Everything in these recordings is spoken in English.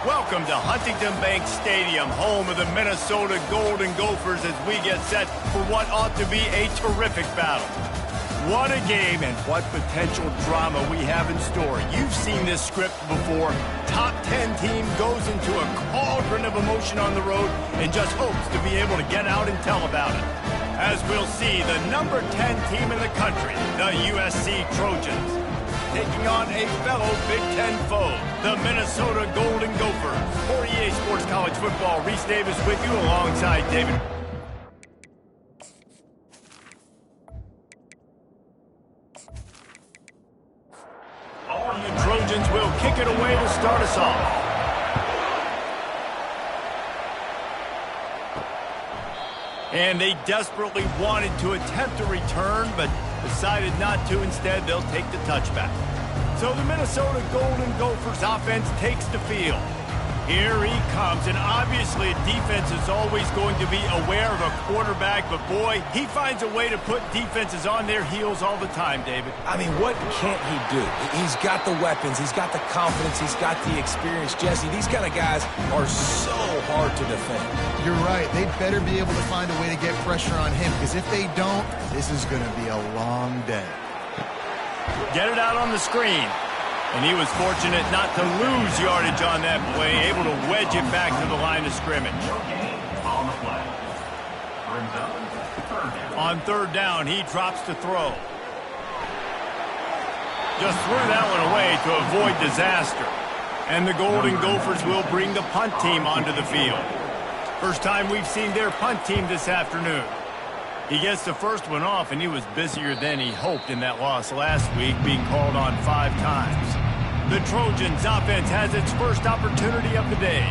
Welcome to Huntington Bank Stadium, home of the Minnesota Golden Gophers, as we get set for what ought to be a terrific battle. What a game and what potential drama we have in store. You've seen this script before. Top 10 team goes into a cauldron of emotion on the road and just hopes to be able to get out and tell about it. As we'll see, the number 10 team in the country, the USC Trojans, taking on a fellow Big Ten foe, the Minnesota Golden Gophers. For EA Sports College Football, Reese Davis with you alongside David. The Trojans will kick it away to start us off. And they desperately wanted to attempt a return, but decided not to. Instead, they'll take the touchback. So the Minnesota Golden Gophers offense takes the field. Here he comes, and obviously defense is always going to be aware of a quarterback, but boy, he finds a way to put defenses on their heels all the time, David. I mean, what can't he do? He's got the weapons, he's got the confidence, he's got the experience. Jesse, these kind of guys are so hard to defend. You're right. They better be able to find a way to get pressure on him, because if they don't, this is going to be a long day. Get it out on the screen. And he was fortunate not to lose yardage on that play, able to wedge it back to the line of scrimmage. On third down, he drops to throw. Just threw that one away to avoid disaster. And the Golden Gophers will bring the punt team onto the field. First time we've seen their punt team this afternoon. He gets the first one off, and he was busier than he hoped in that loss last week, being called on 5 times. The Trojans offense has its first opportunity of the day.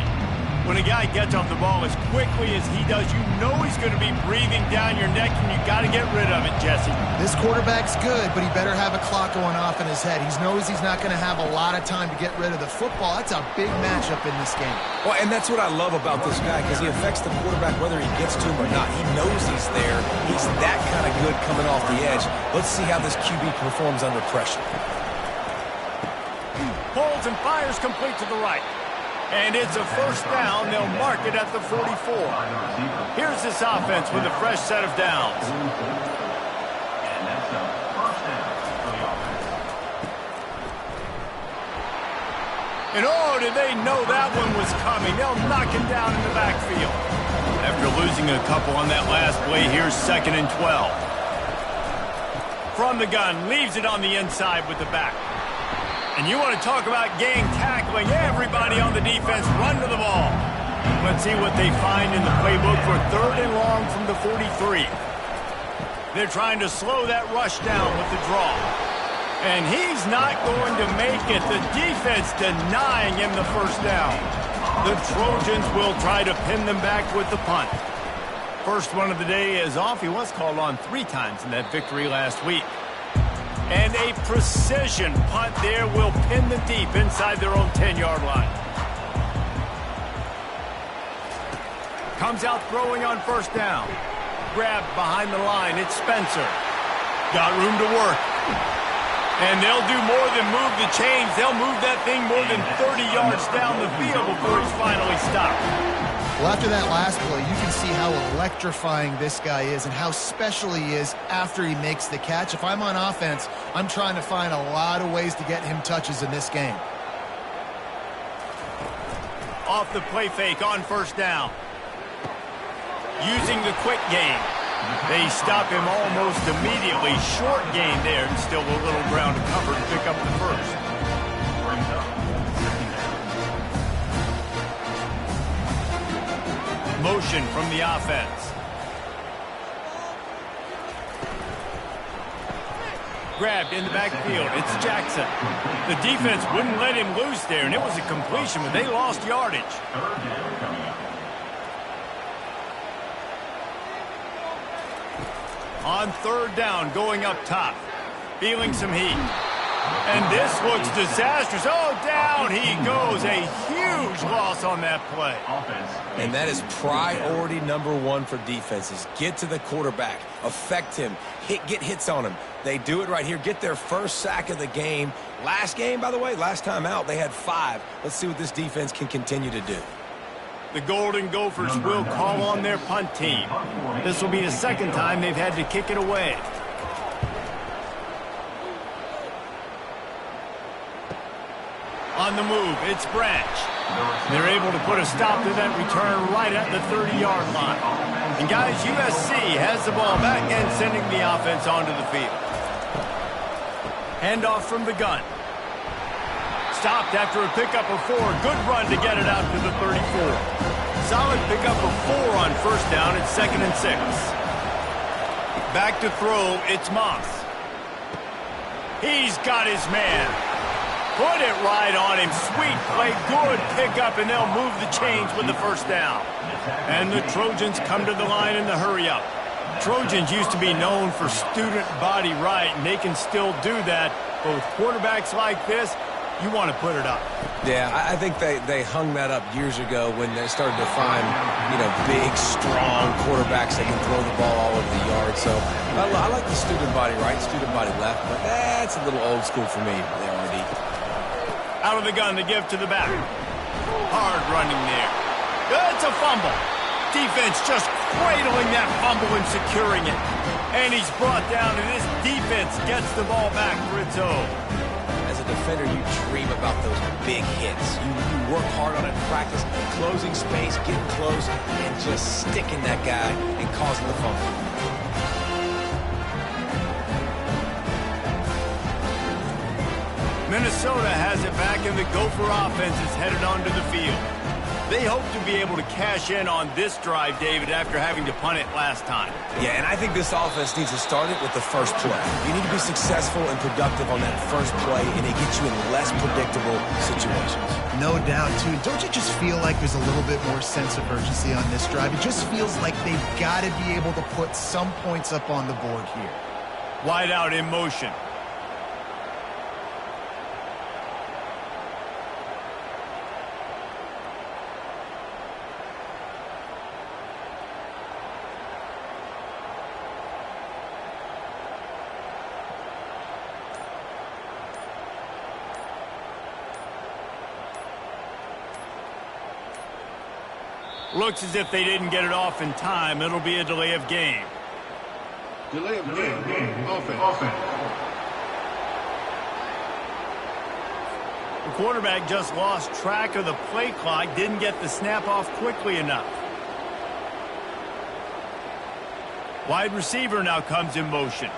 When a guy gets off the ball as quickly as he does, you know he's going to be breathing down your neck, and you got to get rid of it, Jesse. This quarterback's good, but he better have a clock going off in his head. He knows he's not going to have a lot of time to get rid of the football. That's a big matchup in this game. Well, and that's what I love about this guy, because he affects the quarterback whether he gets to him or not. He knows he's there. He's that kind of good coming off the edge. Let's see how this QB performs under pressure. Pulls and fires complete to the right. And it's a first down. They'll mark it at the 44. Here's this offense with a fresh set of downs. And oh, did they know that one was coming. They'll knock him down in the backfield. After losing a couple on that last play, here's 2nd and 12. From the gun, leaves it on the inside with the back. And you want to talk about gang tackling. Everybody on the defense run to the ball. Let's see what they find in the playbook for 3rd and long from the 43. They're trying to slow that rush down with the draw. And he's not going to make it. The defense denying him the first down. The Trojans will try to pin them back with the punt. First one of the day is off. He was called on 3 times in that victory last week. And a precision punt there will pin them deep inside their own 10-yard line. Comes out throwing on first down. Grabbed behind the line. It's Spencer. Got room to work. And they'll do more than move the chains. They'll move that thing more than 30 yards down the field before he's finally stopped. Well, after that last play, you can see how electrifying this guy is and how special he is after he makes the catch. If I'm on offense, I'm trying to find a lot of ways to get him touches in this game. Off the play fake on first down. Using the quick game. They stop him almost immediately. Short gain there, and still a little ground to cover to pick up the first. Motion from the offense. Grabbed in the backfield. It's Jackson. The defense wouldn't let him loose there, and it was a completion, but they lost yardage. On 3rd down, going up top. Feeling some heat. And this looks disastrous. Oh, down he goes. A huge loss on that play. And that is priority number one for defenses. Get to the quarterback. Affect him. Get hits on him. They do it right here. Get their first sack of the game. Last game, by the way, last time out, they had 5. Let's see what this defense can continue to do. The Golden Gophers will call on their punt team. This will be the second time they've had to kick it away. On the move, it's Branch. They're able to put a stop to that return right at the 30-yard line. And guys, USC has the ball back and sending the offense onto the field. Handoff from the gun. Stopped after a pickup of 4. Good run to get it out to the 34. Solid pickup of 4 on first down. It's 2nd and 6. Back to throw, it's Moss. He's got his man. Put it right on him. Sweet play, good pickup, and they'll move the chains with the first down. And the Trojans come to the line in the hurry-up. Trojans used to be known for student body right, and they can still do that. Both quarterbacks like this, you want to put it up. Yeah, I think they hung that up years ago when they started to find, big, strong quarterbacks that can throw the ball all over the yard. So I like the student body right, student body left, but that's a little old school for me, the RD. Out of the gun to give to the back. Hard running there. It's a fumble. Defense just cradling that fumble and securing it. And he's brought down, and this defense gets the ball back for its own. As a defender, you dream about those big hits. You work hard on it in practice, closing space, getting close, and just sticking that guy and causing the fumble. Minnesota has it back, and the Gopher offense is headed onto the field. They hope to be able to cash in on this drive, David, after having to punt it last time. Yeah, and I think this offense needs to start it with the first play. You need to be successful and productive on that first play, and it gets you in less predictable situations. No doubt, too. Don't you just feel like there's a little bit more sense of urgency on this drive? It just feels like they've got to be able to put some points up on the board here. Wide out in motion. Looks as if they didn't get it off in time. It'll be a delay of game. Delay of game. Offense. The quarterback just lost track of the play clock, didn't get the snap off quickly enough. Wide receiver now comes in motion.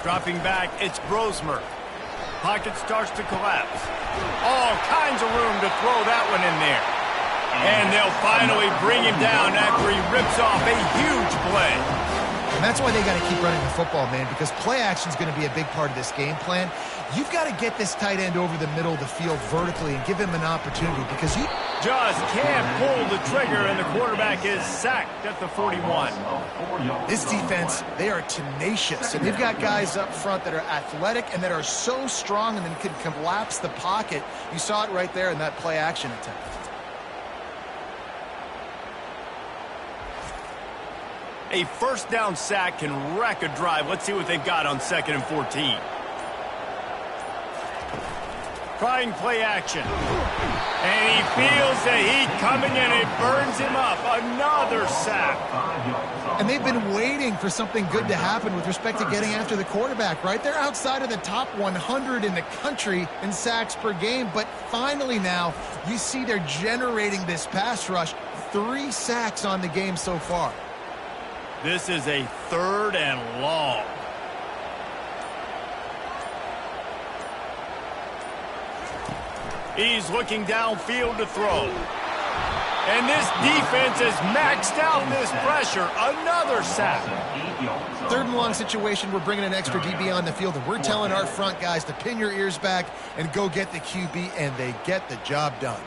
Dropping back, it's Brosmer. Pocket starts to collapse. All kinds of room to throw that one in there. And they'll finally bring him down after he rips off a huge play. And that's why they got to keep running the football, man, because play action is going to be a big part of this game plan. You've got to get this tight end over the middle of the field vertically and give him an opportunity because you just can't pull the trigger, and the quarterback is sacked at the 41. This defense, they are tenacious, and they've got guys up front that are athletic and that are so strong and then can collapse the pocket. You saw it right there in that play action attempt. A first down sack can wreck a drive. Let's see what they've got on 2nd and 14. Trying play action. And he feels the heat coming in. It burns him up. Another sack. And they've been waiting for something good to happen with respect to getting after the quarterback, right? They're outside of the top 100 in the country in sacks per game. But finally now, you see they're generating this pass rush. 3 sacks on the game so far. This is a 3rd and long. He's looking downfield to throw. And this defense has maxed out this pressure. Another sack. 3rd and long situation. We're bringing an extra DB on the field, and we're telling our front guys to pin your ears back and go get the QB, and they get the job done.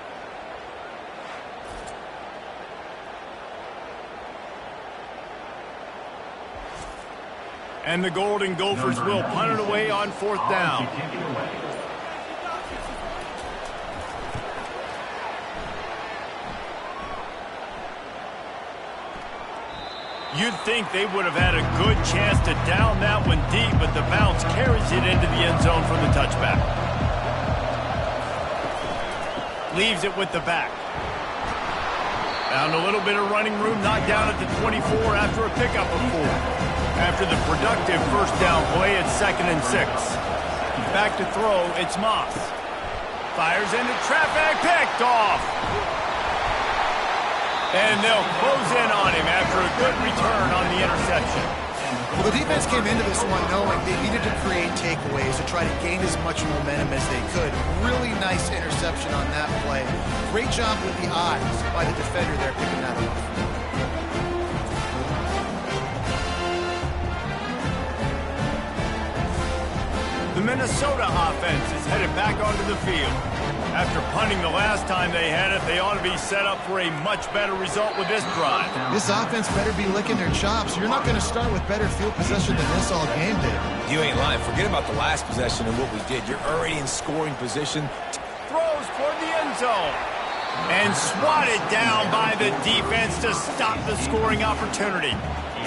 And the Golden Gophers will punt it away on 4th down. You'd think they would have had a good chance to down that one deep, but the bounce carries it into the end zone for the touchback. Leaves it with the back. Found a little bit of running room, knocked down at the 24 after a pickup of 4. After the productive first down play, it's 2nd and 6. Back to throw, it's Moss. Fires into traffic, picked off. And they'll close in on him after a good return on the interception. Well, the defense came into this one knowing they needed to create takeaways to try to gain as much momentum as they could. Really nice interception on that play. Great job with the eyes by the defender there picking that off. The Minnesota offense is headed back onto the field. After punting the last time they had it, they ought to be set up for a much better result with this drive. This offense better be licking their chops. You're not going to start with better field possession than this all game did. You ain't lying. Forget about the last possession and what we did. You're already in scoring position. Throws toward the end zone. And swatted down by the defense to stop the scoring opportunity.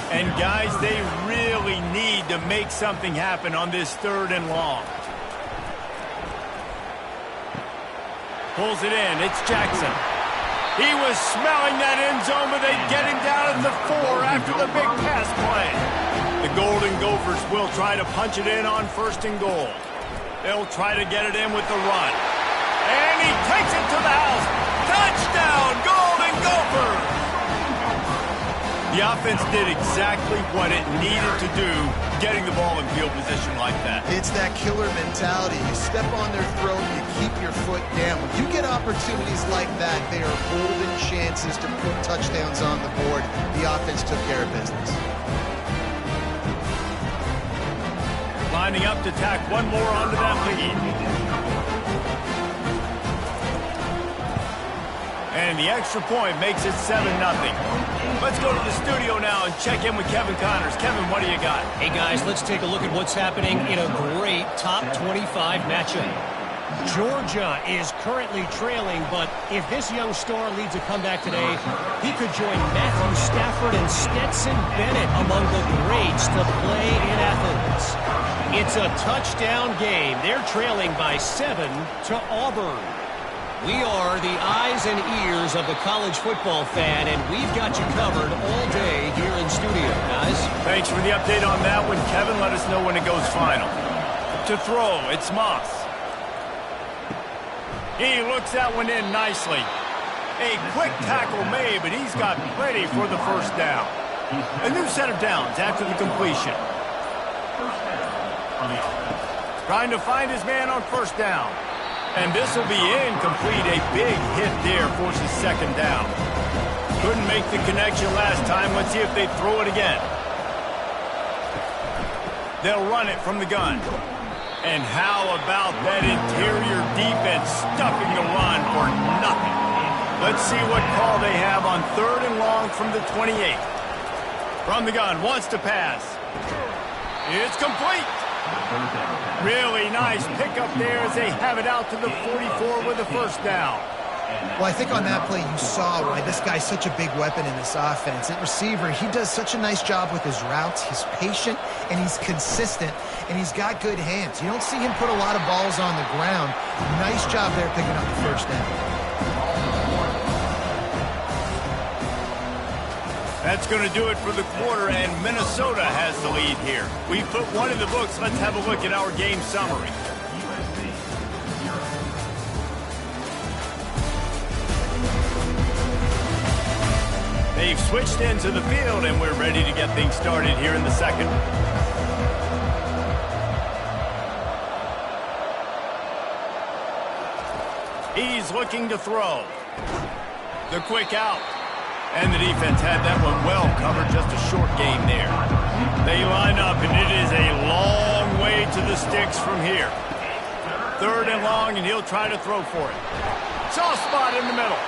And guys, they really need to make something happen on this 3rd and long. Pulls it in. It's Jackson. He was smelling that end zone, but they get him down at the 4 after the big pass play. The Golden Gophers will try to punch it in on 1st and goal. They'll try to get it in with the run. And he takes it to the house. Touchdown, Golden Gophers! The offense did exactly what it needed to do, getting the ball in field position like that. It's that killer mentality. You step on their throat, you keep your foot down. When you get opportunities like that, they are golden chances to put touchdowns on the board. The offense took care of business. Lining up to tack one more onto that lead. And the extra point makes it 7-0. Let's go to the studio now and check in with Kevin Connors. Kevin, what do you got? Hey, guys, let's take a look at what's happening in a great top 25 matchup. Georgia is currently trailing, but if this young star leads a comeback today, he could join Matthew Stafford and Stetson Bennett among the greats to play in Athens. It's a touchdown game. They're trailing by 7 to Auburn. We are the eyes and ears of the college football fan, and we've got you covered all day here in studio, guys. Thanks for the update on that one, Kevin. Let us know when it goes final. To throw, it's Moss. He looks that one in nicely. A quick tackle made, but he's got plenty for the first down. A new set of downs after the completion. Trying to find his man on 1st down. And this will be incomplete. A big hit there forces 2nd down. Couldn't make the connection last time. Let's see if they throw it again. They'll run it from the gun. And how about that interior defense stuffing the run for nothing? Let's see what call they have on 3rd and long from the 28. From the gun, wants to pass. It's complete. Really nice pickup there as they have it out to the 44 with a 1st down. Well, I think on that play you saw why this guy's such a big weapon in this offense. At receiver, he does such a nice job with his routes. He's patient, and he's consistent, and he's got good hands. You don't see him put a lot of balls on the ground. Nice job there picking up the 1st down. That's going to do it for the quarter, and Minnesota has the lead here. We put one in the books. Let's have a look at our game summary. They've switched into the field, and we're ready to get things started here in the 2nd. He's looking to throw. The quick out. And the defense had that one well covered, just a short game there. They line up, and it is a long way to the sticks from here. 3rd and long, and he'll try to throw for it. Soft spot in the middle.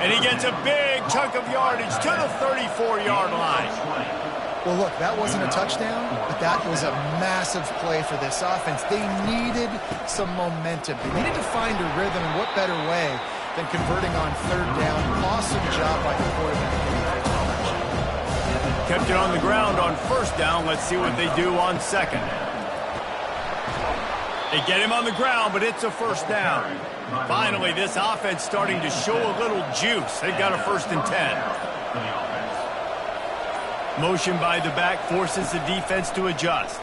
And he gets a big chunk of yardage to the 34-yard line. Well, look, that wasn't a touchdown, but that was a massive play for this offense. They needed some momentum. They needed to find a rhythm, and what better way than converting on third down. Awesome job by the quarterback. Kept it on the ground on first down. Let's see what they do on second. They get him on the ground, but it's a first down. Finally, this offense starting to show a little juice. They got a 1st and 10. Motion by the back forces the defense to adjust.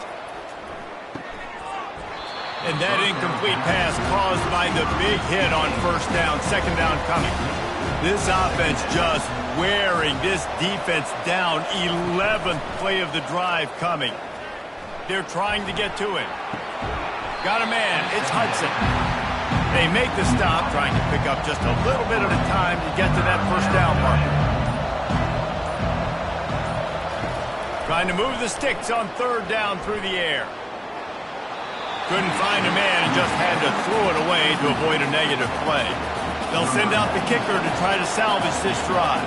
And that incomplete pass caused by the big hit on first down, second down coming. This offense just wearing this defense down. 11th play of the drive coming. They're trying to get to it. Got a man. It's Hudson. They make the stop, trying to pick up just a little bit at a time to get to that first down marker. Trying to move the sticks on third down through the air. Couldn't find a man and just had to throw it away to avoid a negative play. They'll send out the kicker to try to salvage this drive.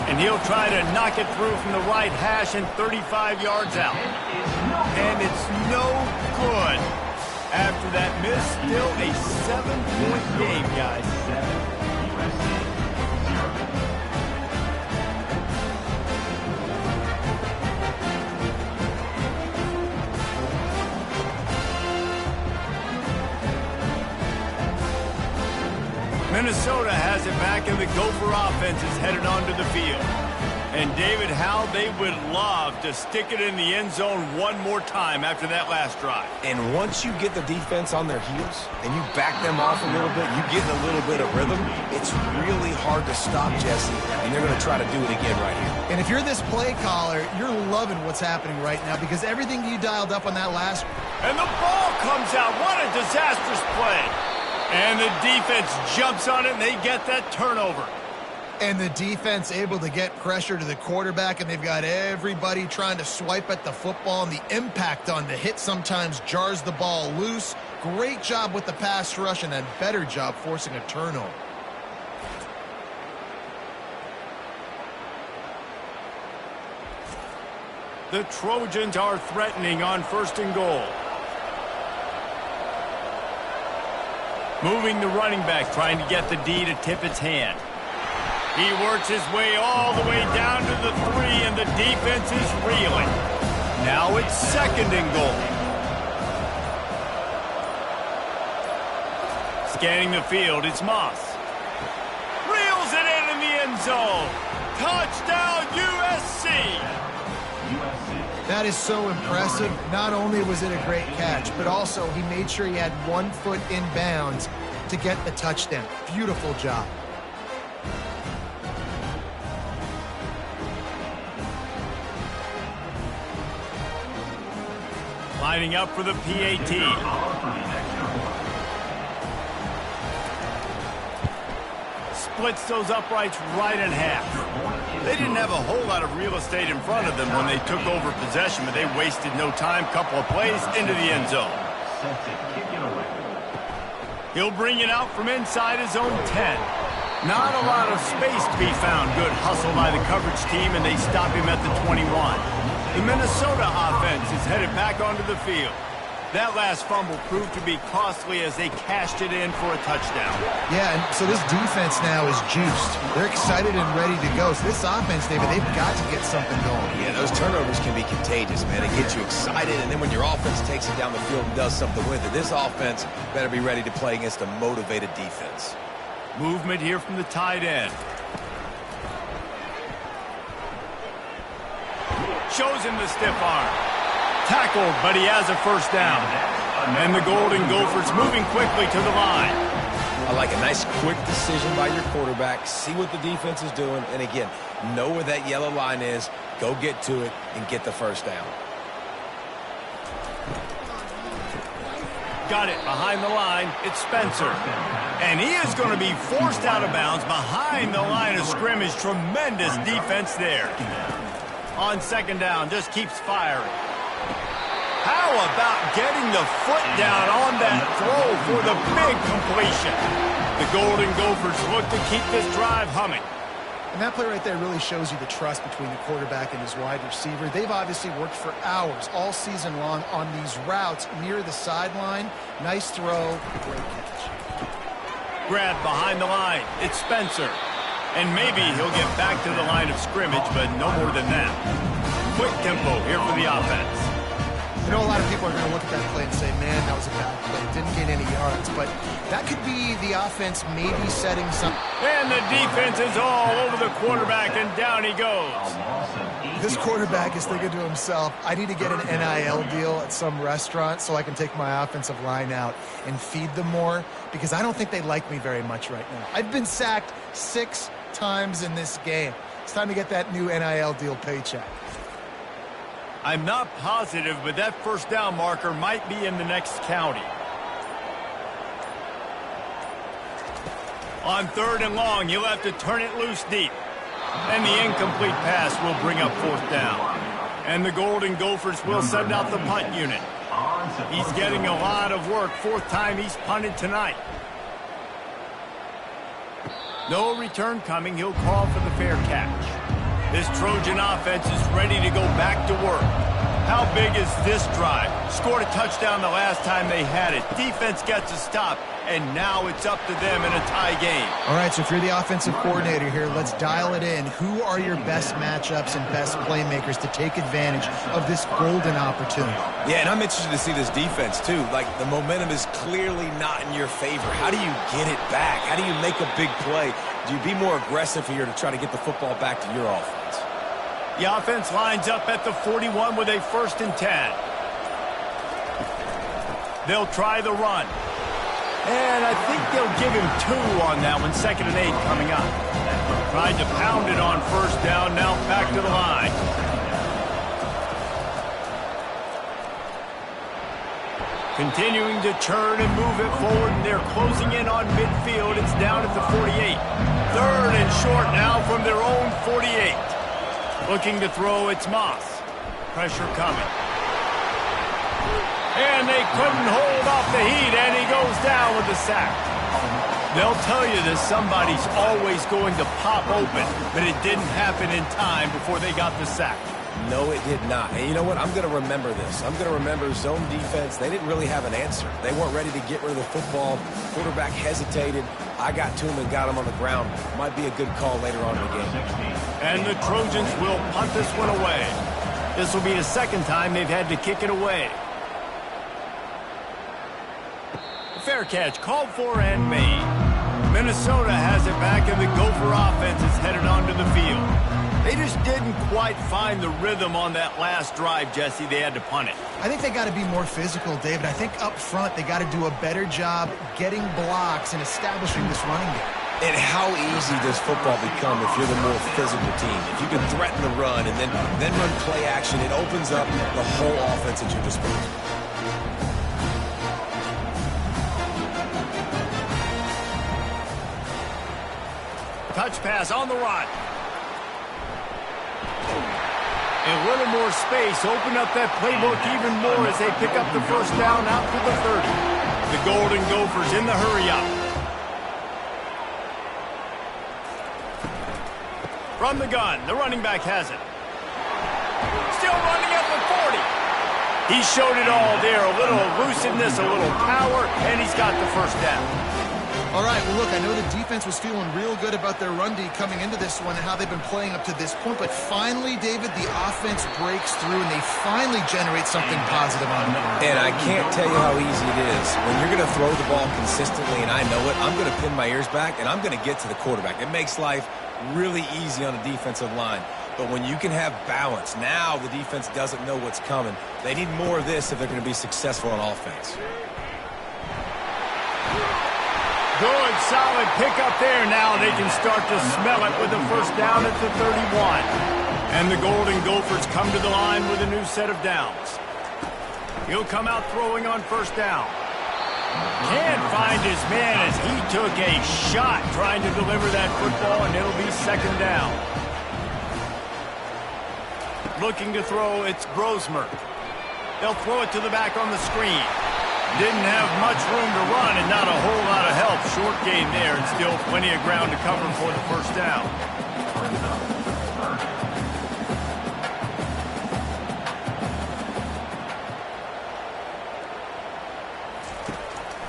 And he'll try to knock it through from the right hash and 35 yards out. And it's no good. After that miss, still a 7-point game, guys. Minnesota has it back, and the Gopher offense is headed onto the field. And David, how they would love to stick it in the end zone one more time after that last drive. And once you get the defense on their heels and you back them off a little bit, you get a little bit of rhythm, it's really hard to stop, Jesse, and they're going to try to do it again right here. And if you're this play caller, you're loving what's happening right now because everything you dialed up on that last... And the ball comes out. What a disastrous play. And the defense jumps on it, and they get that turnover. And the defense able to get pressure to the quarterback, and they've got everybody trying to swipe at the football, and the impact on the hit sometimes jars the ball loose. Great job with the pass rush, and a better job forcing a turnover. The Trojans are threatening on 1st and goal. Moving the running back, trying to get the D to tip its hand. He works his way all the way down to the 3, and the defense is reeling. Now it's 2nd and goal. Scanning the field, it's Moss. Reels it in the end zone. Touchdown, USC! That is so impressive. Not only was it a great catch, but also he made sure he had 1 foot in bounds to get the touchdown. Beautiful job. Lining up for the PAT. Splits those uprights right in half. They didn't have a whole lot of real estate in front of them when they took over possession, but they wasted no time. Couple of plays into the end zone. He'll bring it out from inside his own 10. Not a lot of space to be found. Good hustle by the coverage team, and they stop him at the 21. The Minnesota offense is headed back onto the field. That last fumble proved to be costly as they cashed it in for a touchdown. Yeah, and so this defense now is juiced. They're excited and ready to go. So this offense, David, they've got to get something going. Yeah, those turnovers can be contagious, man. It gets you excited, and then when your offense takes it down the field and does something with it, this offense better be ready to play against a motivated defense. Movement here from the tight end. Shows him the stiff arm. Tackled, but he has a first down. And the Golden Gophers moving quickly to the line. I like a nice quick decision by your quarterback. See what the defense is doing. And again, know where that yellow line is. Go get to it and get the first down. Got it behind the line. It's Spencer. And he is going to be forced out of bounds behind the line of scrimmage. Tremendous defense there. On 2nd down, just keeps firing. How about getting the foot down on that throw for the big completion? The Golden Gophers look to keep this drive humming. And that play right there really shows you the trust between the quarterback and his wide receiver. They've obviously worked for hours all season long on these routes near the sideline. Nice throw, great catch. Grab behind the line. It's Spencer. And maybe he'll get back to the line of scrimmage, but no more than that. Quick tempo here for the offense. You know, a lot of people are going to look at that play and say, man, that was a bad play. Didn't gain any yards. But that could be the offense maybe setting some. And the defense is all over the quarterback, and down he goes. This quarterback is thinking to himself, I need to get an NIL deal at some restaurant so I can take my offensive line out and feed them more, because I don't think they like me very much right now. I've been sacked 6 times in this game. It's time to get that new NIL deal paycheck. I'm not positive, but that first down marker might be in the next county. On 3rd and long, he'll have to turn it loose deep. And the incomplete pass will bring up 4th down. And the Golden Gophers will send out the punt unit. He's getting a lot of work. 4th time he's punted tonight. No return coming. He'll call for the fair catch. This Trojan offense is ready to go back to work. How big is this drive? Scored a touchdown the last time they had it. Defense gets a stop, and now it's up to them in a tie game. All right, so if you're the offensive coordinator here, let's dial it in. Who are your best matchups and best playmakers to take advantage of this golden opportunity? Yeah, and I'm interested to see this defense, too. Like, the momentum is clearly not in your favor. How do you get it back? How do you make a big play? Do you be more aggressive here to try to get the football back to your offense? The offense lines up at the 41 with a 1st and 10. They'll try the run. And I think they'll give him 2 on that one. 2nd and 8 coming up. Tried to pound it on 1st down. Now back to the line. Continuing to churn and move it forward, and they're closing in on midfield. It's down at the 48. 3rd and short now from their own 48. Looking to throw, it's Moss. Pressure coming. And they couldn't hold off the heat, and he goes down with the sack. They'll tell you that somebody's always going to pop open, but it didn't happen in time before they got the sack. No, it did not. And you know what? I'm going to remember this. I'm going to remember zone defense. They didn't really have an answer. They weren't ready to get rid of the football. Quarterback hesitated. I got to him and got him on the ground. Might be a good call later on in the game. And the Trojans will punt this one away. This will be the 2nd time they've had to kick it away. Fair catch called for and made. Minnesota has it back, and the Gopher offense is headed onto the field. They just didn't quite find the rhythm on that last drive, Jesse. They had to punt it. I think they got to be more physical, David. I think up front they got to do a better job getting blocks and establishing this running game. And how easy does football become if you're the more physical team? If you can threaten the run and then run play action, it opens up the whole offense at your disposal. Touch pass on the run. A little more space. Open up that playbook even more as they pick up the 1st down out to the 30. The Golden Gophers in the hurry-up. From the gun, the running back has it. Still running up the 40. He showed it all there. A little elusiveness, a little power, and he's got the 1st down. All right, well, look, I know the defense was feeling real good about their run D coming into this one and how they've been playing up to this point, but finally, David, the offense breaks through and they finally generate something positive on them. And I can't tell you how easy it is. When you're going to throw the ball consistently, and I know it, I'm going to pin my ears back, and I'm going to get to the quarterback. It makes life really easy on the defensive line. But when you can have balance, now the defense doesn't know what's coming. They need more of this if they're going to be successful on offense. Good, solid pickup there. Now they can start to smell it with the 1st down at the 31. And the Golden Gophers come to the line with a new set of downs. He'll come out throwing on 1st down. Can't find his man as he took a shot trying to deliver that football, and it'll be 2nd down. Looking to throw, it's Brosmer. They'll throw it to the back on the screen. Didn't have much room to run and not a whole lot of help. Short game there and still plenty of ground to cover for the 1st down.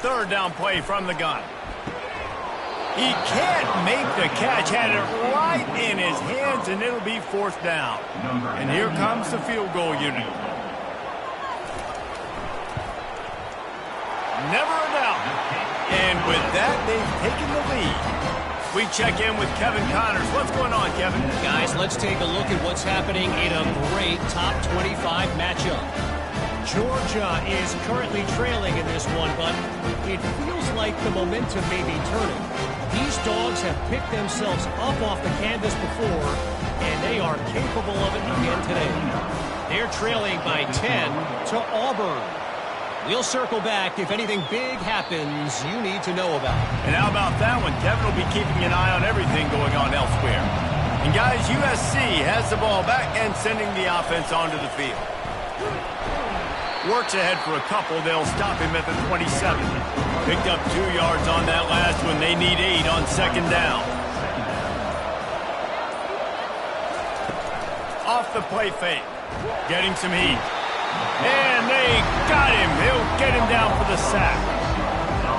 Third down play from the gun. He can't make the catch. Had it right in his hands, and it'll be fourth down. And here comes the field goal unit. Never a doubt. And with that, they've taken the lead. We check in with Kevin Connors. What's going on, Kevin? Guys, let's take a look at what's happening in a great top 25 matchup. Georgia is currently trailing in this one, but it feels like the momentum may be turning. These dogs have picked themselves up off the canvas before, and they are capable of it again today. They're trailing by 10 to Auburn. We'll circle back if anything big happens you need to know about. And how about that one? Kevin will be keeping an eye on everything going on elsewhere. And guys, USC has the ball back and sending the offense onto the field. Works ahead for a couple. They'll stop him at the 27. Picked up 2 yards on that last one. They need 8 on second down. Off the play fake. Getting some heat. And they got him. He'll get him down for the sack.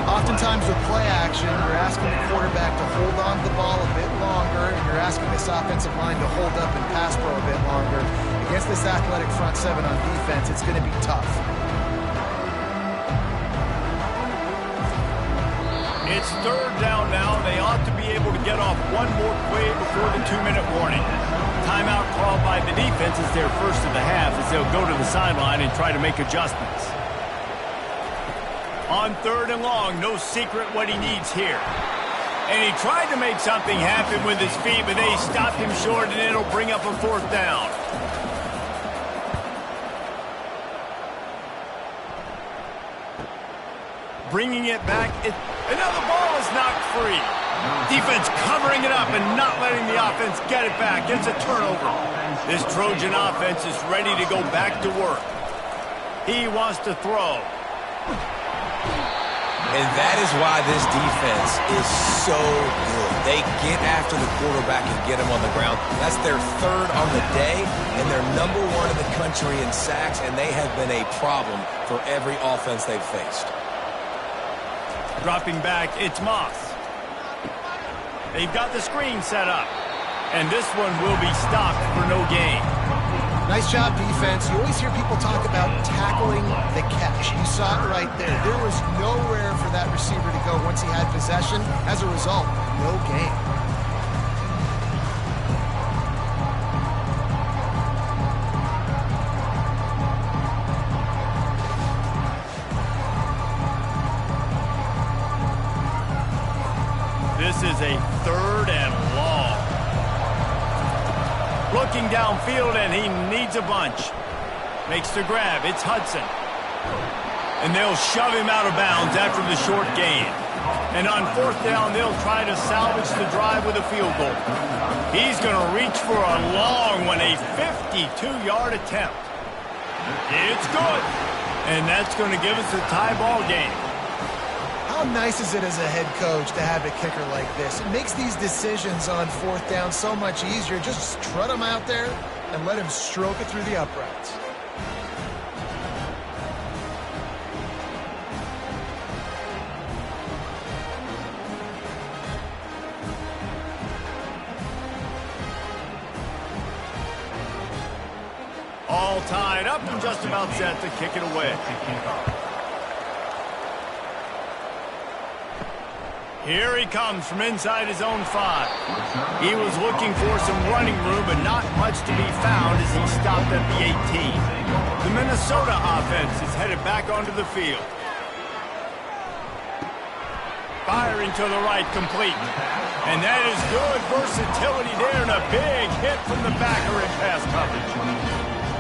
Oftentimes with play action, you're asking the quarterback to hold on to the ball a bit longer, and you're asking this offensive line to hold up and pass pro a bit longer. Against this athletic front seven on defense, it's going to be tough. It's third down now. They ought to be able to get off one more play before the 2-minute warning. Timeout called by the defense is their first of the half as they'll go to the sideline and try to make adjustments. On third and long, no secret what he needs here. And he tried to make something happen with his feet, but they stopped him short, and it'll bring up a fourth down. Bringing it back. Another ball is knocked free. Defense covering it up and not letting the offense get it back. It's a turnover. This Trojan offense is ready to go back to work. He wants to throw. And that is why this defense is so good. They get after the quarterback and get him on the ground. That's their third on the day, and they're number 1 in the country in sacks, and they have been a problem for every offense they've faced. Dropping back, it's Moss. They've got the screen set up. And this one will be stopped for no gain. Nice job, defense. You always hear people talk about tackling the catch. You saw it right there. There was nowhere for that receiver to go once he had possession. As a result, no gain. This is a third and long. Looking downfield, and he needs a bunch. Makes the grab. It's Hudson. And they'll shove him out of bounds after the short gain. And on fourth down, they'll try to salvage the drive with a field goal. He's going to reach for a long one, a 52-yard attempt. It's good. And that's going to give us a tie ball game. How nice is it as a head coach to have a kicker like this? It makes these decisions on fourth down so much easier. Just strut him out there and let him stroke it through the uprights. All tied up and just about set to kick it away. Here he comes from inside his own 5. He was looking for some running room, but not much to be found as he stopped at the 18. The Minnesota offense is headed back onto the field. Firing to the right, complete. And that is good versatility there, and a big hit from the backer in pass coverage.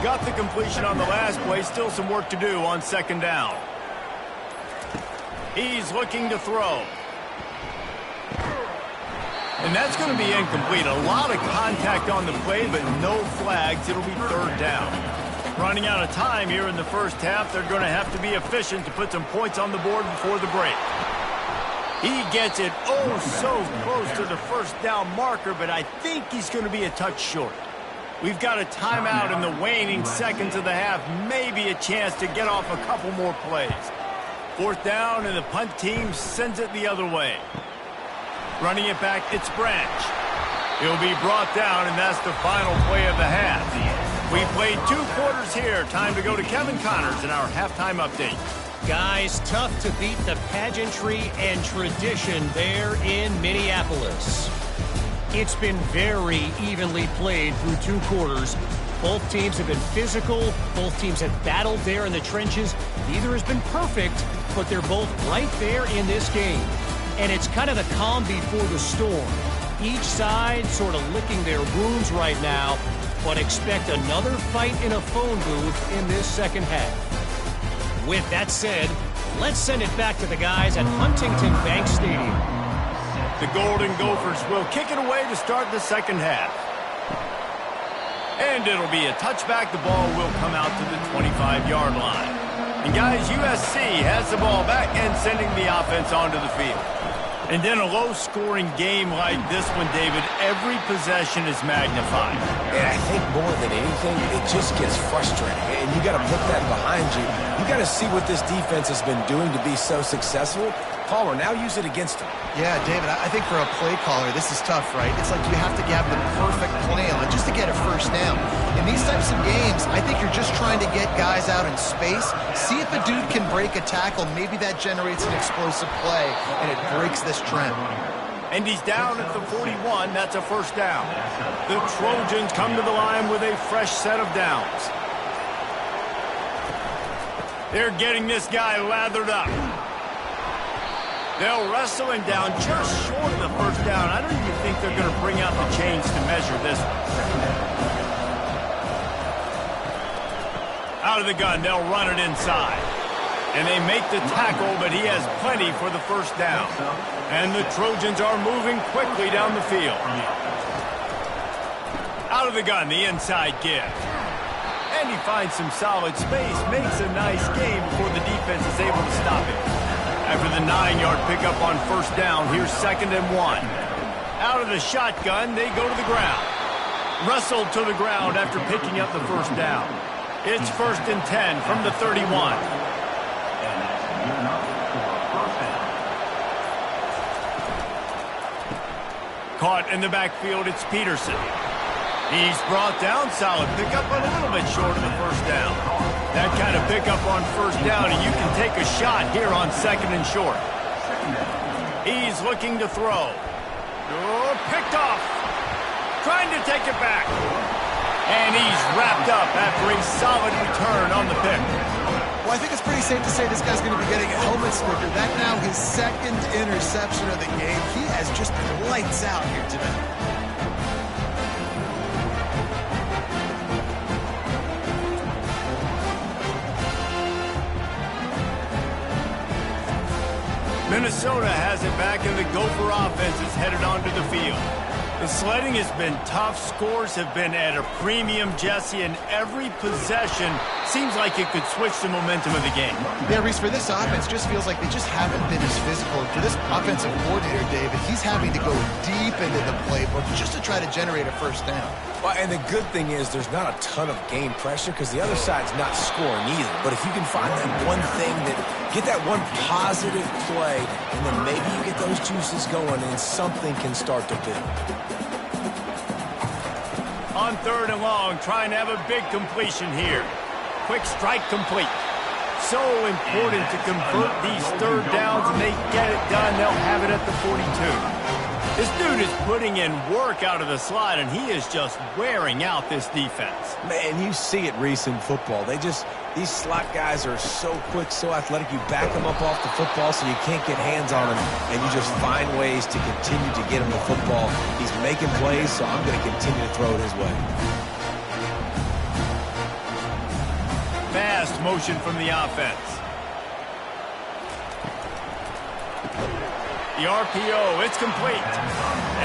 Got the completion on the last play, still some work to do on second down. He's looking to throw. And that's going to be incomplete. A lot of contact on the play, but no flags. It'll be third down. Running out of time here in the first half. They're going to have to be efficient to put some points on the board before the break. He gets it oh so close to the first down marker, but I think he's going to be a touch short. We've got a timeout in the waning seconds of the half, maybe a chance to get off a couple more plays. Fourth down, and the punt team sends it the other way. Running it back, it's Branch. He'll be brought down, and that's the final play of the half. We played 2 quarters here. Time to go to Kevin Connors in our halftime update. Guys, tough to beat the pageantry and tradition there in Minneapolis. It's been very evenly played through 2 quarters. Both teams have been physical. Both teams have battled there in the trenches. Neither has been perfect, but they're both right there in this game. And it's kind of the calm before the storm. Each side sort of licking their wounds right now, but expect another fight in a phone booth in this second half. With that said, let's send it back to the guys at Huntington Bank Stadium. The Golden Gophers will kick it away to start the second half. And it'll be a touchback. The ball will come out to the 25-yard line. And guys, USC has the ball back and sending the offense onto the field. And in a low-scoring game like this one, David, every possession is magnified. And I think more than anything, it just gets frustrating. And you got to put that behind you. You got to see what this defense has been doing to be so successful. Palmer, now use it against them. Yeah, David, I think for a play caller, this is tough, right? It's like you have to have the perfect play on just to get a first down. In these types of games, I think you're just trying to get guys out in space, see if a dude can break a tackle. Maybe that generates an explosive play, and it breaks this trend. And he's down at the 41. That's a first down. The Trojans come to the line with a fresh set of downs. They're getting this guy lathered up. They'll wrestle him down just short of the first down. I don't even think they're going to bring out the chains to measure this one. Out of the gun, they'll run it inside. And they make the tackle, but he has plenty for the first down. And the Trojans are moving quickly down the field. Out of the gun, the inside give. And he finds some solid space, makes a nice game before the defense is able to stop him. After the 9-yard pickup on first down, here's 2nd and 1. Out of the shotgun, they go to the ground. Wrestled to the ground after picking up the first down. It's 1st and 10 from the 31. Caught in the backfield, it's Peterson. He's brought down, solid pickup, but a little bit short of the first down. That kind of pickup on first down, and you can take a shot here on 2nd and short. He's looking to throw. Oh, picked off. Trying to take it back. And he's wrapped up after a solid return on the pick. Well, I think it's pretty safe to say this guy's going to be getting a helmet sticker. That now his 2nd interception of the game. He has just been lights out here today. Minnesota has it back, and the Gopher offense is headed onto the field. The sledding has been tough. Scores have been at a premium, Jesse, and every possession seems like it could switch the momentum of the game. Yeah, Reese, for this offense, just feels like they just haven't been as physical. For this offensive coordinator, David, he's having to go deep into the playbook just to try to generate a first down. Well, and the good thing is there's not a ton of game pressure because the other side's not scoring either. But if you can find that one thing get that one positive play, and then maybe you get those juices going and something can start to build. On 3rd and long, trying to have a big completion here. Quick strike complete. So important to convert these 3rd downs, and they get it done. They'll have it at the 42. This dude is putting in work out of the slot, and he is just wearing out this defense. Man, you see it, Reese, in football. These slot guys are so quick, so athletic. You back them up off the football so you can't get hands on them, and you just find ways to continue to get him the football. He's making plays, so I'm going to continue to throw it his way. Fast motion from the offense. The RPO, it's complete.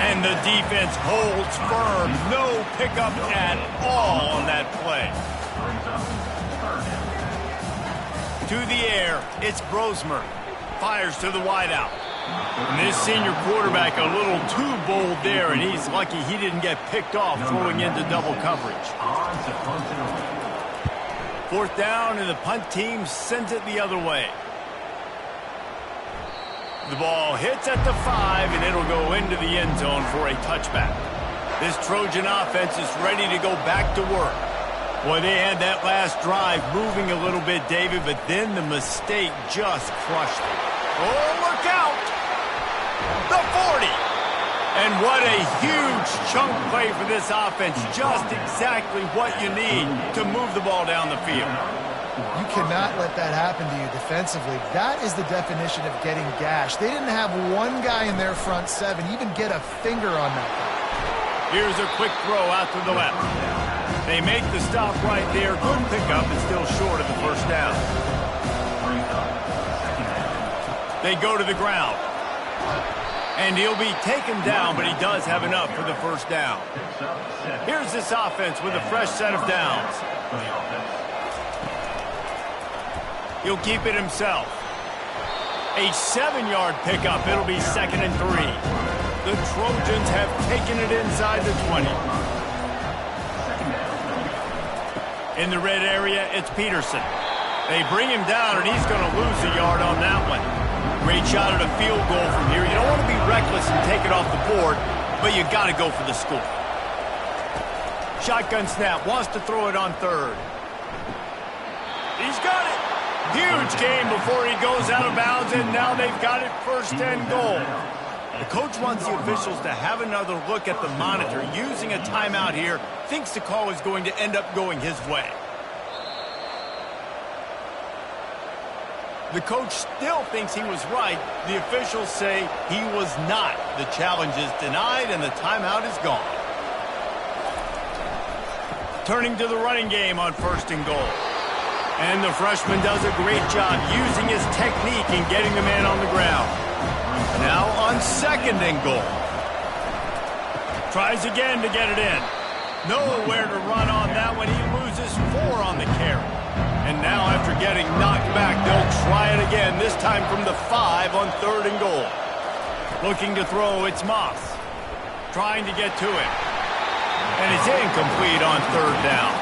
And the defense holds firm. No pickup at all on that play. To the air, it's Brosmer. Fires to the wideout. And this senior quarterback a little too bold there, and he's lucky he didn't get picked off throwing into double coverage. Fourth down, and the punt team sends it the other way. The ball hits at the 5, and it'll go into the end zone for a touchback. This Trojan offense is ready to go back to work. Boy, they had that last drive moving a little bit, David, but then the mistake just crushed them. Oh, look out! The 40! And what a huge chunk play for this offense. Just exactly what you need to move the ball down the field. You cannot let that happen to you defensively. That is the definition of getting gashed. They didn't have one guy in their front seven even get a finger on that guy. Here's a quick throw out to the left. They make the stop right there. Good pickup and still short of the first down. They go to the ground. And he'll be taken down, but he does have enough for the first down. Here's this offense with a fresh set of downs. He'll keep it himself. A 7-yard pickup. It'll be 2nd and 3. The Trojans have taken it inside the 20. In the red area, it's Peterson. They bring him down, and he's going to lose a yard on that one. Great shot at a field goal from here. You don't want to be reckless and take it off the board, but you got to go for the score. Shotgun snap, wants to throw it on 3rd. He's got it. Huge game before he goes out of bounds, and now they've got it 1st and goal. The coach wants the officials to have another look at the monitor. Using a timeout here, thinks the call is going to end up going his way. The coach still thinks he was right. The officials say he was not. The challenge is denied, and the timeout is gone. Turning to the running game on 1st and goal. And the freshman does a great job using his technique and getting the man on the ground. Now on 2nd and goal. Tries again to get it in. Nowhere to run on that one. He loses 4 on the carry. And now after getting knocked back, they'll try it again, this time from the 5 on 3rd and goal. Looking to throw, it's Moss. Trying to get to it. And it's incomplete on 3rd down.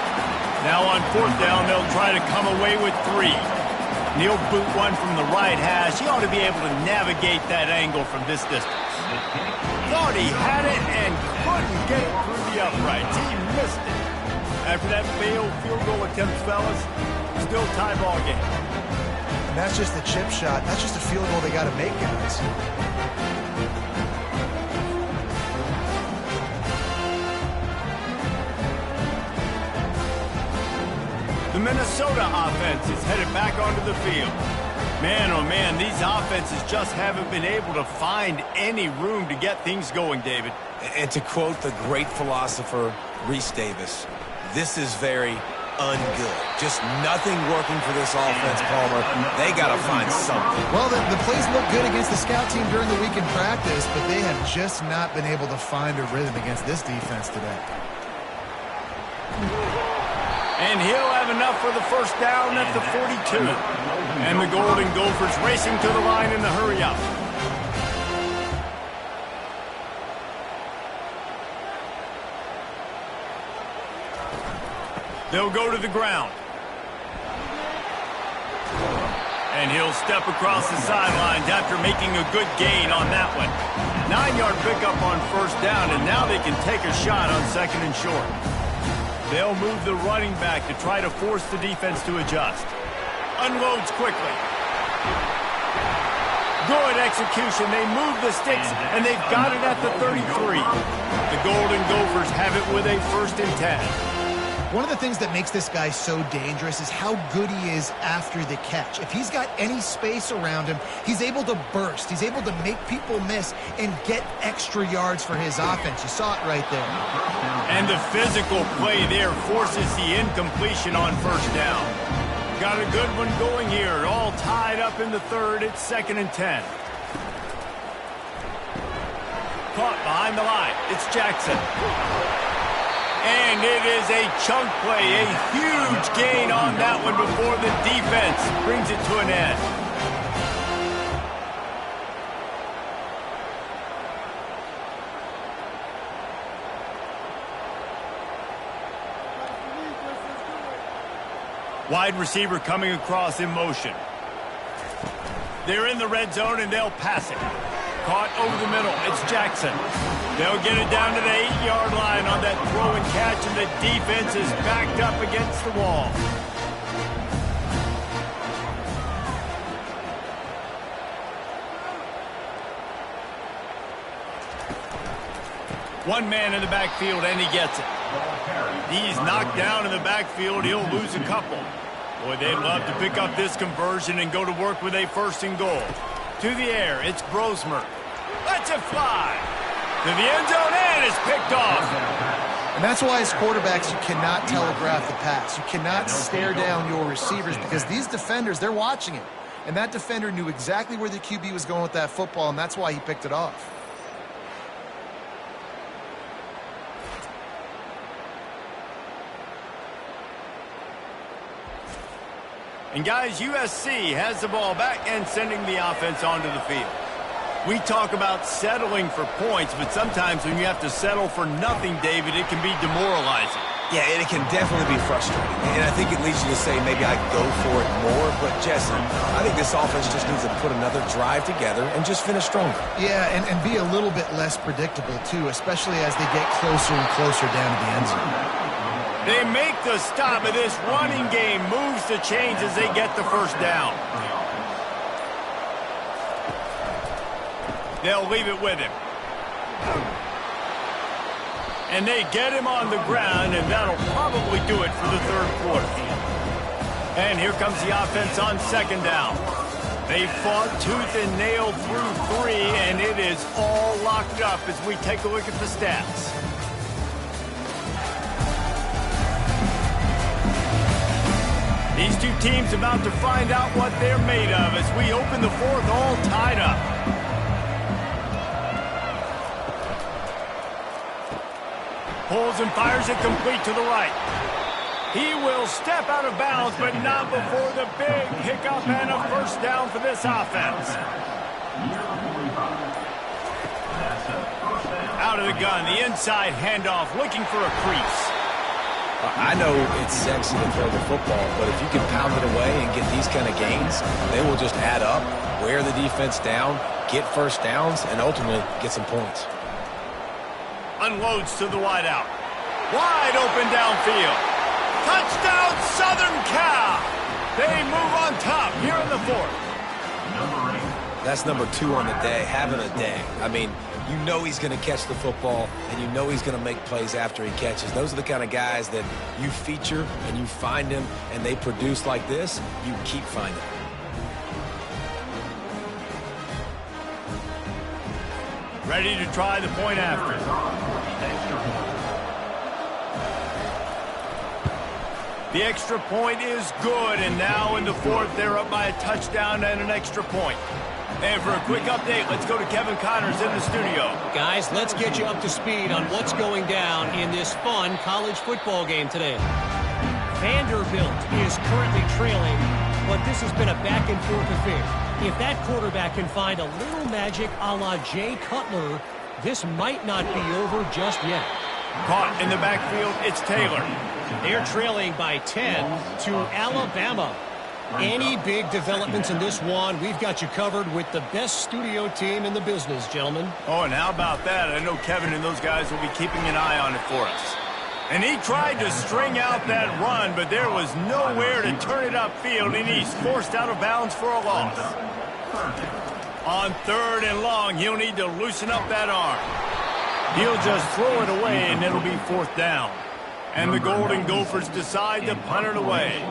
Now on 4th down, they'll try to come away with 3. He'll boot one from the right hash. He ought to be able to navigate that angle from this distance. Thought he had it and couldn't get it through the uprights. He missed it. After that failed field goal attempt, fellas, still tie ball game. And that's just the chip shot. That's just a field goal they got to make, guys. The Minnesota offense is headed back onto the field. Man, oh man, these offenses just haven't been able to find any room to get things going, David. And to quote the great philosopher, Reese Davis, this is very ungood. Just nothing working for this offense, Palmer. They got to find something. Well, the plays look good against the scout team during the week in practice, but they have just not been able to find a rhythm against this defense today. And he'll have enough for the first down at the 42. And the Golden Gophers racing to the line in the hurry-up. They'll go to the ground. And he'll step across the sidelines after making a good gain on that one. 9-yard pickup on 1st down, and now they can take a shot on 2nd and short. They'll move the running back to try to force the defense to adjust. Unloads quickly. Good execution. They move the sticks, and they've got it at the 33. The Golden Gophers have it with a 1st and 10. One of the things that makes this guy so dangerous is how good he is after the catch. If he's got any space around him, he's able to burst. He's able to make people miss and get extra yards for his offense. You saw it right there. And the physical play there forces the incompletion on 1st down. Got a good one going here. All tied up in the 3rd. It's 2nd and 10. Caught behind the line. It's Jackson. And it is a chunk play, a huge gain on that one before the defense brings it to an end. Wide receiver coming across in motion. They're in the red zone, and they'll pass it. Caught over the middle. It's Jackson. They'll get it down to the 8-yard line on that throw and catch, and the defense is backed up against the wall. One man in the backfield, and he gets it. He's knocked down in the backfield. He'll lose a couple. Boy, they'd love to pick up this conversion and go to work with a 1st and goal. To the air, it's Brosmer. Lets it fly. To the end zone, and it's picked off. And that's why as quarterbacks, you cannot telegraph the pass. You cannot stare down your receivers because these defenders, they're watching it. And that defender knew exactly where the QB was going with that football, and that's why he picked it off. And guys, USC has the ball back and sending the offense onto the field. We talk about settling for points, but sometimes when you have to settle for nothing, David, it can be demoralizing. Yeah, and it can definitely be frustrating. And I think it leads you to say maybe I go for it more. But, Jesse, I think this offense just needs to put another drive together and just finish stronger. Yeah, and be a little bit less predictable, too, especially as they get closer and closer down to the end zone. They make the stop, and this running game moves the chains as they get the 1st down. They'll leave it with him. And they get him on the ground, and that'll probably do it for the 3rd quarter. And here comes the offense on 2nd down. They fought tooth and nail through 3, and it is all locked up as we take a look at the stats. These two teams about to find out what they're made of as we open the 4th all tied up. Pulls and fires it complete to the right. He will step out of bounds, but not before the big hiccup and a 1st down for this offense. Out of the gun, the inside handoff, looking for a crease. I know it's sexy to throw the football, but if you can pound it away and get these kind of gains, they will just add up, wear the defense down, get 1st downs, and ultimately get some points. Unloads to the wideout. Wide open downfield. Touchdown, Southern Cal. They move on top here in the 4th. That's number 2 on the day, having a day. I mean, you know he's going to catch the football, and you know he's going to make plays after he catches. Those are the kind of guys that you feature and you find them, and they produce like this, you keep finding them. Ready to try the point after. The extra point is good, and now in the 4th, they're up by a touchdown and an extra point. And for a quick update, let's go to Kevin Connors in the studio. Guys, let's get you up to speed on what's going down in this fun college football game today. Vanderbilt is currently trailing, but this has been a back-and-forth affair. If that quarterback can find a little magic a la Jay Cutler, this might not be over just yet. Caught in the backfield, it's Taylor. They're trailing by 10 to Alabama. Any big developments in this one, we've got you covered with the best studio team in the business, gentlemen. Oh, and how about that? I know Kevin and those guys will be keeping an eye on it for us. And he tried to string out that run, but there was nowhere to turn it upfield, and he's forced out of bounds for a loss. On 3rd and long, he'll need to loosen up that arm. He'll just throw it away, and it'll be 4th down. And the Golden Gophers decide to punt it away.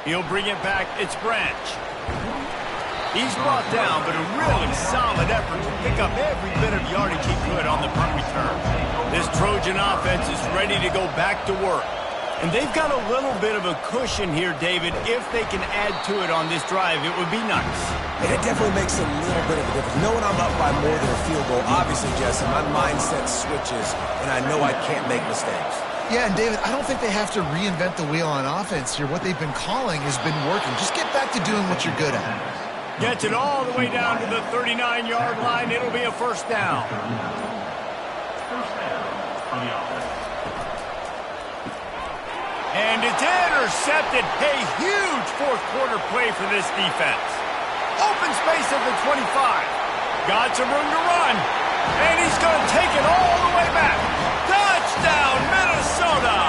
He'll bring it back. It's Branch. He's brought down, but a really solid effort to pick up every bit of yardage he could on the punt return. This Trojan offense is ready to go back to work. And they've got a little bit of a cushion here, David. If they can add to it on this drive, it would be nice. And it definitely makes a little bit of a difference. Knowing I'm up by more than a field goal, obviously, Jesse, my mindset switches, and I know I can't make mistakes. Yeah, and David, I don't think they have to reinvent the wheel on offense here. What they've been calling has been working. Just get back to doing what you're good at. Gets it all the way down to the 39-yard line. It'll be a 1st down. And it's intercepted. A huge fourth quarter play for this defense. Open space at the 25. Got some room to run. And he's going to take it all the way back. Touchdown, Minnesota!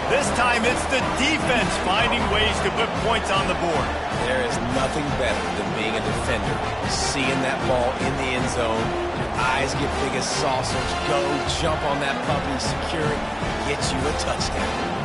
This time it's the defense finding ways to put points on the board. There is nothing better than being a defender. Seeing that ball in the end zone, your eyes get big as saucers. Go, jump on that puppy, secure it, get you a touchdown.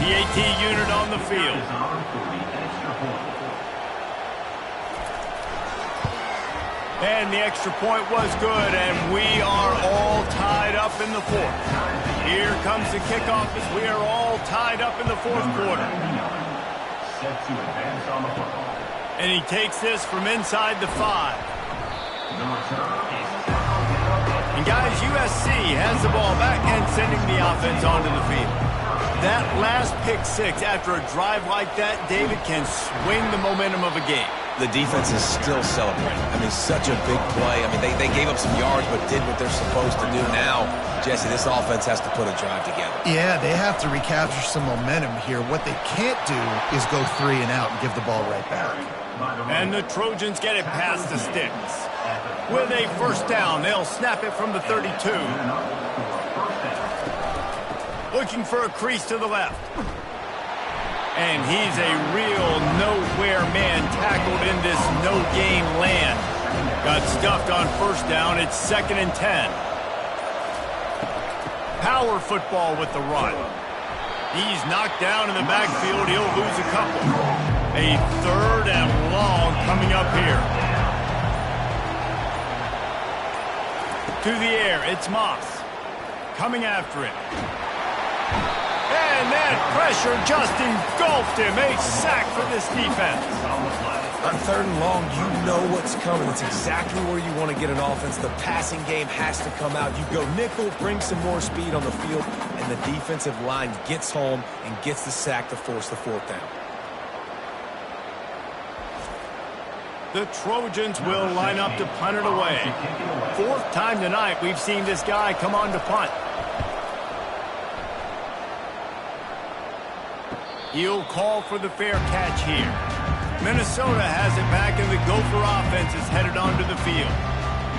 PAT unit on the field. And the extra point was good, and we are all tied up in the fourth. Here comes the kickoff as we are all tied up in the fourth quarter. And he takes this from inside the 5. And guys, USC has the ball back and sending the offense onto the field. That last pick six after a drive like that, David, can swing the momentum of a game. The defense is still celebrating. I mean, such a big play. I mean, they gave up some yards but did what they're supposed to do. Now, Jesse, this offense has to put a drive together. Yeah, they have to recapture some momentum here. What they can't do is go 3 and out and give the ball right back. And the Trojans get it past the sticks. With a first down, they'll snap it from the 32. Looking for a crease to the left. And he's a real nowhere man tackled in this no-gain land. Got stuffed on first down. It's 2nd and 10. Power football with the run. He's knocked down in the backfield. He'll lose a couple. A 3rd and long coming up here. To the air, it's Moss. Coming after it. And that pressure just engulfed him. A sack for this defense. On 3rd and long, you know what's coming. It's exactly where you want to get an offense. The passing game has to come out. You go nickel, bring some more speed on the field, and the defensive line gets home and gets the sack to force the 4th down. The Trojans will line up to punt it away. 4th time tonight we've seen this guy come on to punt. He'll call for the fair catch here. Minnesota has it back, and the Gopher offense is headed onto the field.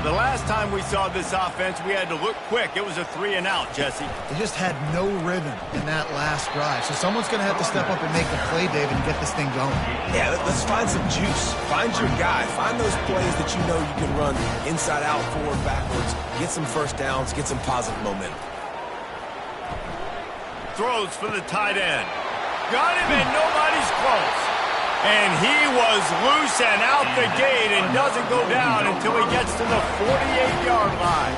The last time we saw this offense, we had to look quick. It was a 3 and out, Jesse. They just had no rhythm in that last drive. So someone's going to have to step up and make the play, David, and get this thing going. Yeah, let's find some juice. Find your guy. Find those plays that you know you can run inside out, forward, backwards. Get some first downs. Get some positive momentum. Throws for the tight end. Got him, and nobody's close. And he was loose and out the gate and doesn't go down until he gets to the 48-yard line.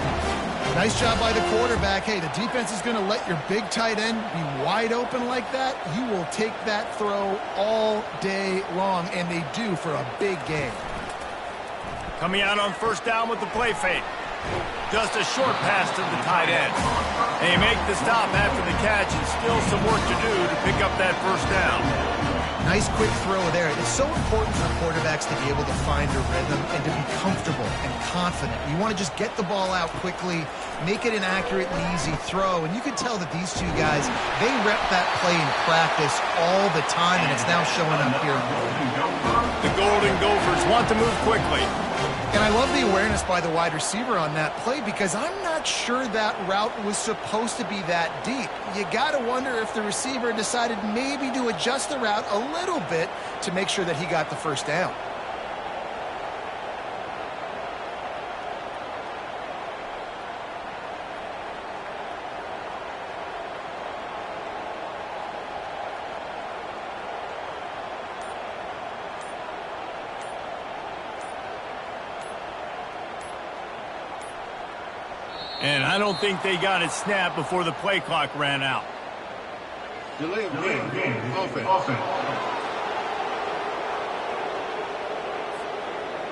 Nice job by the quarterback. Hey, the defense is going to let your big tight end be wide open like that. You will take that throw all day long, and they do for a big game. Coming out on first down with the play fake. Just a short pass to the tight end. They make the stop after the catch, and still some work to do to pick up that first down. Nice quick throw there. It's so important for quarterbacks to be able to find a rhythm and to be comfortable and confident. You want to just get the ball out quickly, make it an accurate and easy throw. And you can tell that these two guys, they rep that play in practice all the time, and it's now showing up here. The Golden Gophers want to move quickly. And I love the awareness by the wide receiver on that play, because I'm not sure that route was supposed to be that deep. You got to wonder if the receiver decided maybe to adjust the route a little bit to make sure that he got the first down. And I don't think they got it snapped before the play clock ran out. Delay of game. Offense.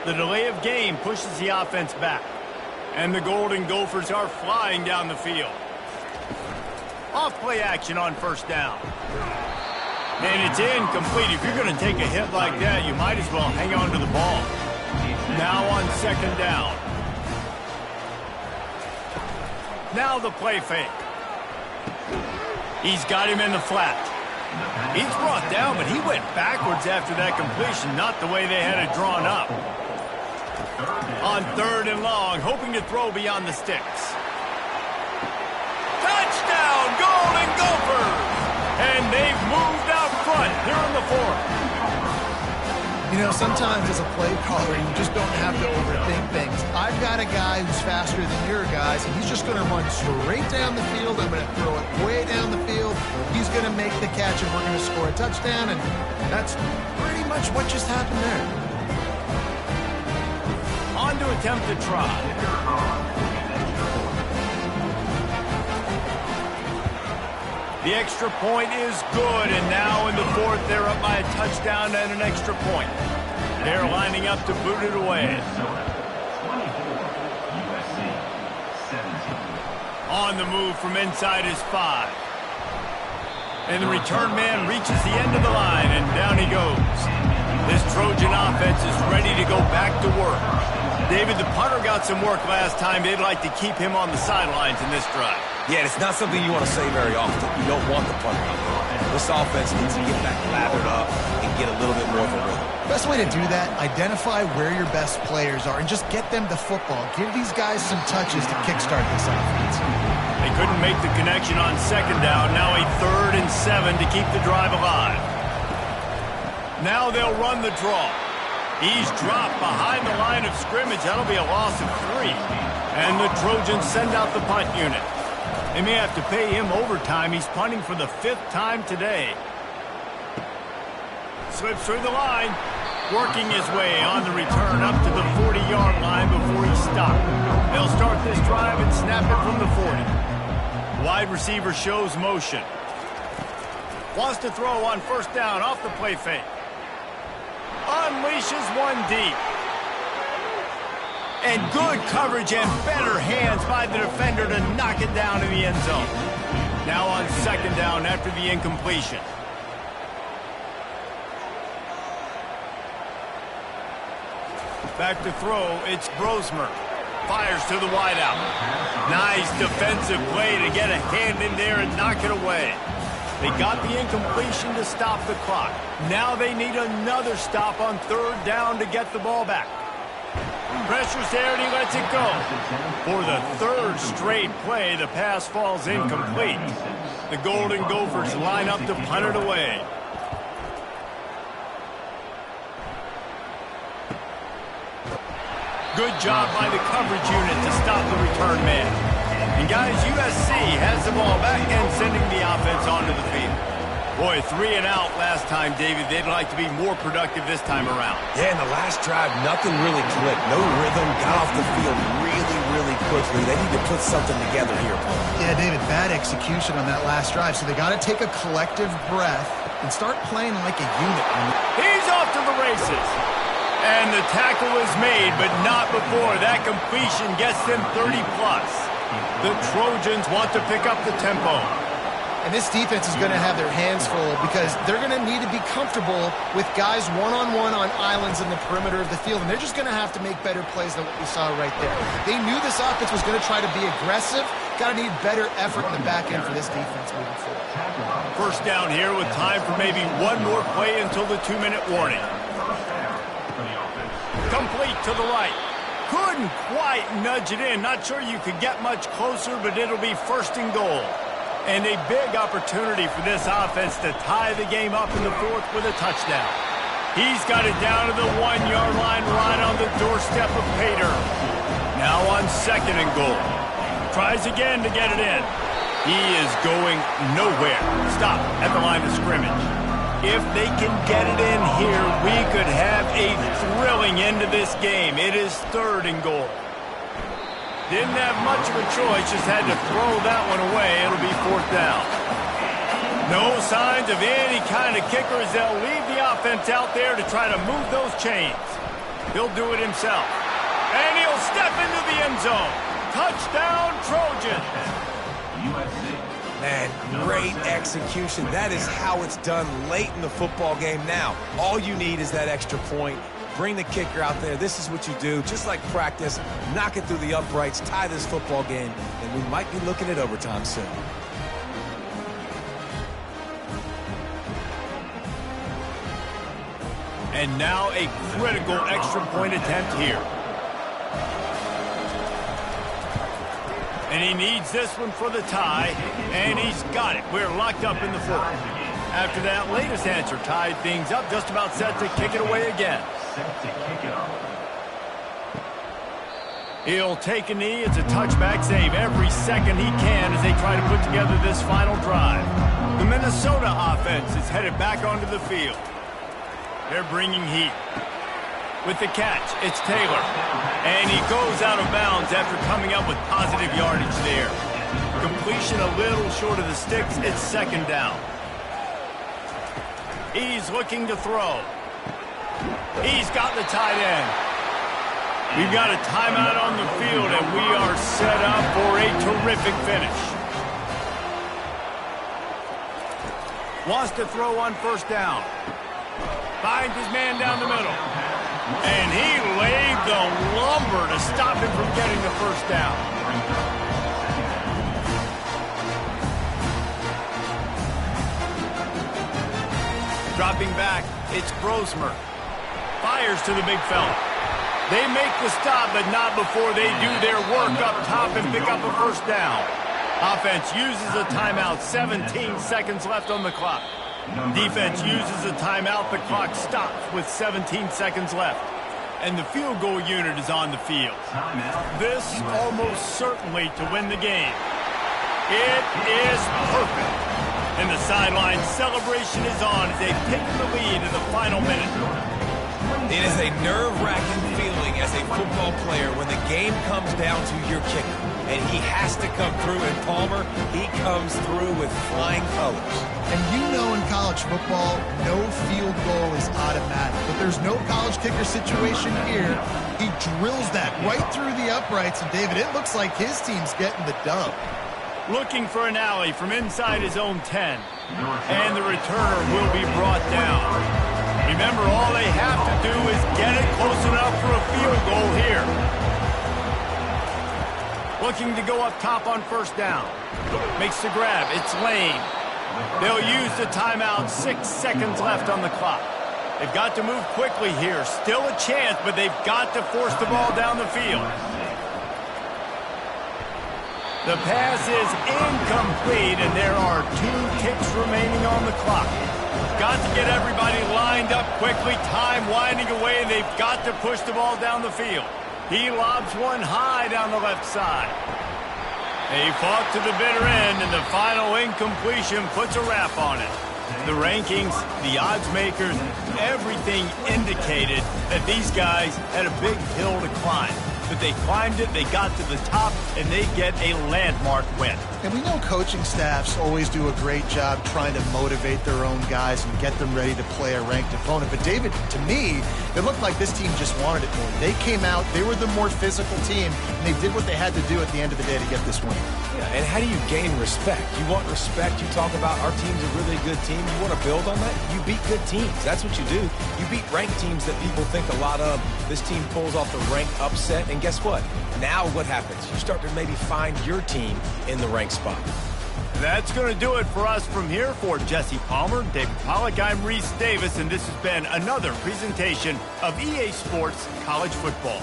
The delay of game pushes the offense back. And the Golden Gophers are flying down the field. Off play action on first down. And it's incomplete. If you're going to take a hit like that, you might as well hang on to the ball. Now on second down. Now the play fake. He's got him in the flat. He's brought down, but he went backwards after that completion, not the way they had it drawn up. On third and long, hoping to throw beyond the sticks. Touchdown, Golden Gophers! And they've moved out front here in the fourth. You know, sometimes as a play caller, you just don't have to overthink things. I've got a guy who's faster than your guys, and he's just going to run straight down the field. I'm going to throw it way down the field. He's going to make the catch, and we're going to score a touchdown, and that's pretty much what just happened there. On to attempt to try. The extra point is good, and now in the fourth, they're up by a touchdown and an extra point. They're lining up to boot it away. On the move from inside his 5. And the return man reaches the end of the line, and down he goes. This Trojan offense is ready to go back to work. David, the punter got some work last time. They'd like to keep him on the sidelines in this drive. Yeah, it's not something you want to say very often. You don't want the punter out there. This offense needs to get back lathered up and get a little bit more of a rhythm. Best way to do that, identify where your best players are and just get them the football. Give these guys some touches to kickstart this offense. They couldn't make the connection on second down. Now a 3rd and 7 to keep the drive alive. Now they'll run the draw. He's dropped behind the line of scrimmage. That'll be a loss of 3. And the Trojans send out the punt unit. They may have to pay him overtime. He's punting for the 5th time today. Slips through the line. Working his way on the return up to the 40-yard line before he stopped. They'll start this drive and snap it from the 40. Wide receiver shows motion. Wants to throw on first down off the play fake. Unleashes one deep. And good coverage and better hands by the defender to knock it down in the end zone. Now on second down after the incompletion. Back to throw, it's Brosmer. Fires to the wideout. Nice defensive play to get a hand in there and knock it away. They got the incompletion to stop the clock. Now they need another stop on third down to get the ball back. Pressure's there and he lets it go. For the 3rd straight play, the pass falls incomplete. The Golden Gophers line up to punt it away. Good job by the coverage unit to stop the return man. And guys, USC has the ball back and sending the offense onto the field. Boy, 3 and out last time, David. They'd like to be more productive this time around. Yeah, in the last drive, nothing really clicked. No rhythm, got off the field really quickly. They need to put something together here, Paul. Yeah, David, bad execution on that last drive. So they got to take a collective breath and start playing like a unit. He's off to the races. And the tackle is made, but not before that completion gets them 30-plus. The Trojans want to pick up the tempo. And this defense is going to have their hands full because they're going to need to be comfortable with guys one-on-one on islands in the perimeter of the field. And they're just going to have to make better plays than what we saw right there. They knew this offense was going to try to be aggressive. Got to need better effort in the back end for this defense moving forward. First down here with time for maybe one more play until the 2-minute warning. Complete to the right. Couldn't quite nudge it in. Not sure you could get much closer, but it'll be 1st and goal. And a big opportunity for this offense to tie the game up in the 4th with a touchdown. He's got it down to the 1-yard line right on the doorstep of Pater. Now on 2nd and goal. Tries again to get it in. He is going nowhere. Stop at the line of scrimmage. If they can get it in here, we could have a thrilling end to this game. It is 3rd and goal. Didn't have much of a choice, just had to throw that one away. It'll be 4th down. No signs of any kind of kickers. They'll leave the offense out there to try to move those chains. He'll do it himself. And he'll step into the end zone. Touchdown, Trojans. Man, great execution. That is how it's done late in the football game now. All you need is that extra point. Bring the kicker out there. This is what you do. Just like practice, knock it through the uprights, tie this football game, and we might be looking at overtime soon. And now a critical extra point attempt here. And he needs this one for the tie, and he's got it. We're locked up in the fourth. After that latest answer tied things up, just about set to kick it away again. He'll take a knee. It's a touchback save every second he can as they try to put together this final drive. The Minnesota offense is headed back onto the field. They're bringing heat. With the catch, it's Taylor. And he goes out of bounds after coming up with positive yardage there. Completion a little short of the sticks. It's second down. He's looking to throw. He's got the tight end. We've got a timeout on the field, and we are set up for a terrific finish. Wants to throw on first down. Finds his man down the middle. And he laid the lumber to stop him from getting the first down. Dropping back, it's Grosmer. Fires to the big fella. They make the stop, but not before they do their work up top and pick up a first down. Offense uses a timeout, 17 seconds left on the clock. Defense uses a timeout. The clock stops with 17 seconds left. And the field goal unit is on the field. This almost certainly to win the game. It is perfect. And the sideline celebration is on as they've taken the lead in the final minute. It is a nerve-wracking feeling as a football player when the game comes down to your kicker. And he has to come through. And Palmer, he comes through with flying colors. And you know in college football, no field goal is automatic. But there's no college kicker situation here. He drills that right through the uprights. And, David, it looks like his team's getting the dub. Looking for an alley from inside his own 10. And the returner will be brought down. Remember, all they have to do is get it close enough for a field goal here. Looking to go up top on first down. Makes the grab. It's Lane. They'll use the timeout. 6 seconds left on the clock. They've got to move quickly here. Still a chance, but they've got to force the ball down the field. The pass is incomplete, and there are 2 ticks remaining on the clock. Got to get everybody lined up quickly. Time winding away, and they've got to push the ball down the field. He lobs one high down the left side. They fought to the bitter end, and the final incompletion puts a wrap on it. The rankings, the odds makers, everything indicated that these guys had a big hill to climb. But they climbed it, they got to the top, and they get a landmark win. And we know coaching staffs always do a great job trying to motivate their own guys and get them ready to play a ranked opponent. But, David, to me, it looked like this team just wanted it more. They came out, they were the more physical team, and they did what they had to do at the end of the day to get this win. Yeah, and how do you gain respect? You want respect. You talk about our team's a really good team. You want to build on that? You beat good teams. That's what you do. You beat ranked teams that people think a lot of. This team pulls off the ranked upset, and guess what? Now what happens? You start to maybe find your team in the ranked spot. That's going to do it for us from here. For Jesse Palmer, David Pollack, I'm Reese Davis, and this has been another presentation of EA Sports College Football.